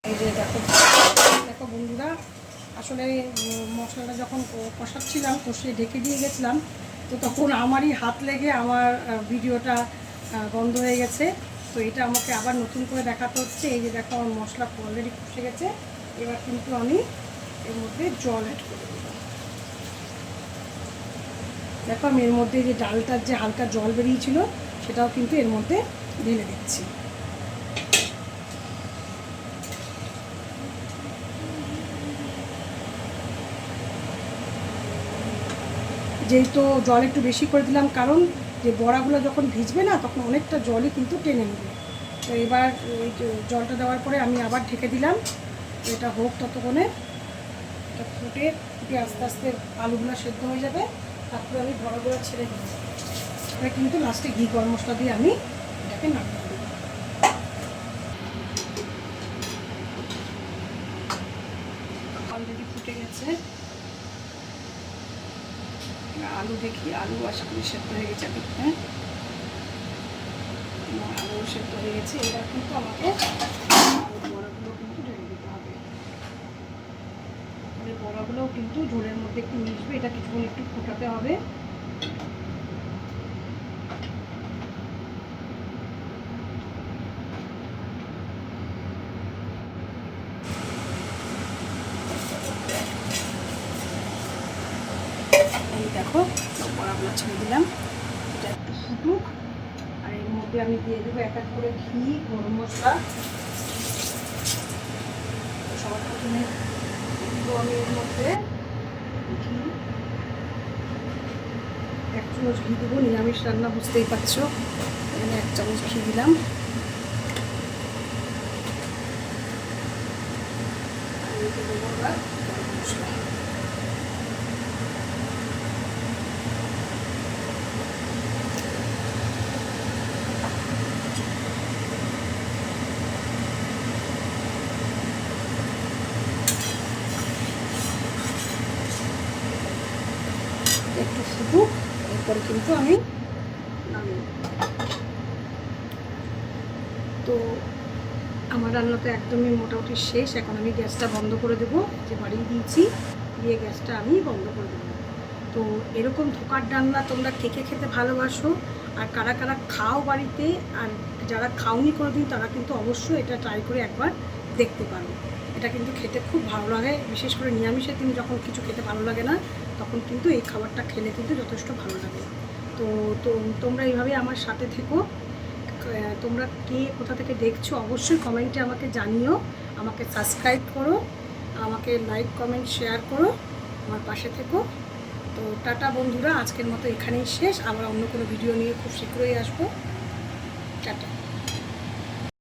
এই যে দেখো দেখো বন্ধুরা, আসলে মশলাটা যখন কষাচ্ছিলাম কষিয়ে ঢেকে দিয়ে গেছিলাম, তো তখন আমারই হাত লেগে আমার ভিডিওটা বন্ধ হয়ে গেছে। তো এটা আমাকে আবার নতুন করে দেখাতে হচ্ছে। এই যে দেখো আমার মশলা অলরেডি কষে গেছে। এবার কিন্তু আমি এর মধ্যে জল অ্যাড করে দেব। দেখো আমি এর মধ্যে যে ডালটার যে হালকা জল বেরিয়েছিল সেটাও কিন্তু এর মধ্যে ঢেলে দিচ্ছি। যেহেতু জল একটু বেশি করে দিলাম, কারণ যে বড়াগুলো যখন ভিজবে না তখন অনেকটা জলই কিন্তু টেনে নেবে। তো এবার ওই জলটা দেওয়ার পরে আমি আবার ঢেকে দিলাম। এটা হোক ততক্ষণে, এটা ফুটে আস্তে আস্তে আলুগুলো সেদ্ধ হয়ে যাবে। তারপরে আমি বড়াগুলো ছেড়ে দিই। এটা কিন্তু লাস্টে ঘি গরম মশলা দিয়ে আমি এটাকে নামিয়ে দেব। অলরেডি ফুটে গেছে। আলু দেখি, আলু আশা করি সেদ্ধ হয়ে গেছে। হ্যাঁ, আলু সেদ্ধ হয়ে গেছে। এবার কিন্তু আমাকে বড়াগুলো কিন্তু ঢেলে দিতে হবে। বড়াগুলোও কিন্তু ঝোলের মধ্যে একটু মিশবে। এটা কিছুক্ষণ একটু ফোটাতে হবে। এই দেখো বড়াগুলো ছেড়ে দিলাম, এটা একটু ফুটুক। আর এর মধ্যে আমি দিয়ে দেবো এক এক করে ঘি, গরম মশলা। সবার প্রথমে দিব আমি এর মধ্যে ঘি, 1 চামচ ঘি দেবো। নিরামিষ রান্না বুঝতেই পারছো, এখানে 1 চামচ ঘি দিলাম। আর এতে দেবো আবার গরম মশলা। একটু ফুটুক, এরপরে কিন্তু আমি নামিয়ে। তো আমার রান্না তো একদমই মোটামুটি শেষ। এখন আমি গ্যাসটা বন্ধ করে দেবো। যে বাড়িয়ে দিয়েছি, দিয়ে গ্যাসটা আমি বন্ধ করে দেবো। তো এরকম ধোকার ডালনা তোমরা কে কে খেতে ভালোবাসো, আর কারা কারা খাও বাড়িতে, আর যারা খাওনি কোনোদিন তারা কিন্তু অবশ্যই এটা ট্রাই করে একবার দেখতে পারো। এটা কিন্তু খেতে খুব ভালো লাগে। বিশেষ করে নিরামিষের দিন যখন কিছু খেতে ভালো লাগে না, তখন কিন্তু এই খাবারটা খেলে কিন্তু যথেষ্ট ভালো লাগে। তো তো তোমরা এইভাবে আমার সাথে থেকো। তোমরা কে কোথা থেকে দেখছো অবশ্যই কমেন্টে আমাকে জানিও। আমাকে সাবস্ক্রাইব করো, আমাকে লাইক কমেন্ট শেয়ার করো, আমার পাশে থেকো। তো টাটা বন্ধুরা, আজকের মতো এখানেই শেষ। আবার অন্য কোনো ভিডিও নিয়ে খুব শীঘ্রই আসবো। টাটা।